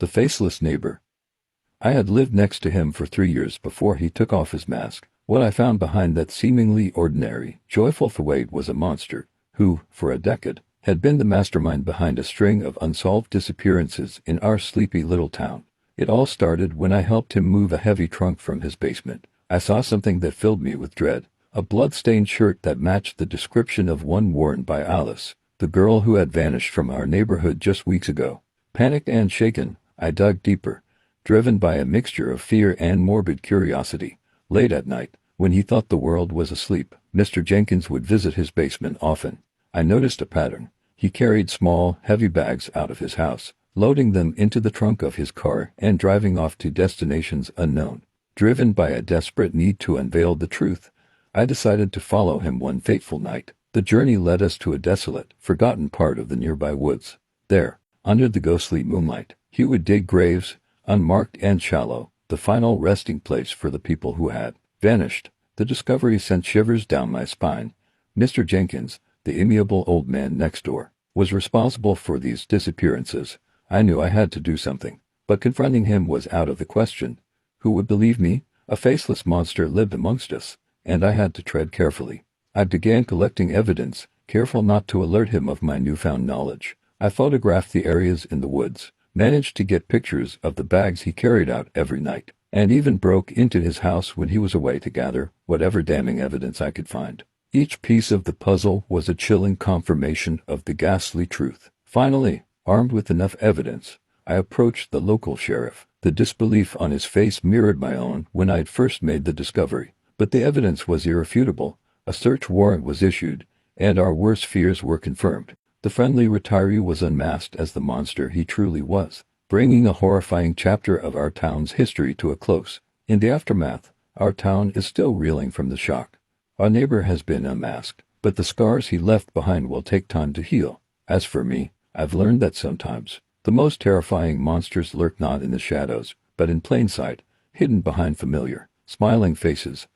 The faceless neighbor. I had lived next to him for 3 years before he took off his mask. What I found behind that seemingly ordinary, joyful facade was a monster who, for a decade, had been the mastermind behind a string of unsolved disappearances in our sleepy little town. It all started when I helped him move a heavy trunk from his basement. I saw something that filled me with dread. A blood-stained shirt that matched the description of one worn by Alice, the girl who had vanished from our neighborhood just weeks ago. Panicked and shaken, I dug deeper, driven by a mixture of fear and morbid curiosity. Late at night, when he thought the world was asleep, Mr. Jenkins would visit his basement often. I noticed a pattern. He carried small, heavy bags out of his house, loading them into the trunk of his car and driving off to destinations unknown. Driven by a desperate need to unveil the truth, I decided to follow him one fateful night. The journey led us to a desolate, forgotten part of the nearby woods. There, under the ghostly moonlight, he would dig graves, unmarked and shallow, the final resting place for the people who had vanished. The discovery sent shivers down my spine. Mr. Jenkins, the amiable old man next door, was responsible for these disappearances. I knew I had to do something, but confronting him was out of the question. Who would believe me? A faceless monster lived amongst us, and I had to tread carefully. I began collecting evidence, careful not to alert him of my newfound knowledge. I photographed the areas in the woods, managed to get pictures of the bags he carried out every night, and even broke into his house when he was away to gather whatever damning evidence I could find. Each piece of the puzzle was a chilling confirmation of the ghastly truth. Finally, armed with enough evidence, I approached the local sheriff. The disbelief on his face mirrored my own when I had first made the discovery. But the evidence was irrefutable. A search warrant was issued, and our worst fears were confirmed. The friendly retiree was unmasked as the monster he truly was, bringing a horrifying chapter of our town's history to a close. In the aftermath, our town is still reeling from the shock. Our neighbor has been unmasked, but the scars he left behind will take time to heal. As for me, I've learned that sometimes the most terrifying monsters lurk not in the shadows, but in plain sight, hidden behind familiar, smiling faces.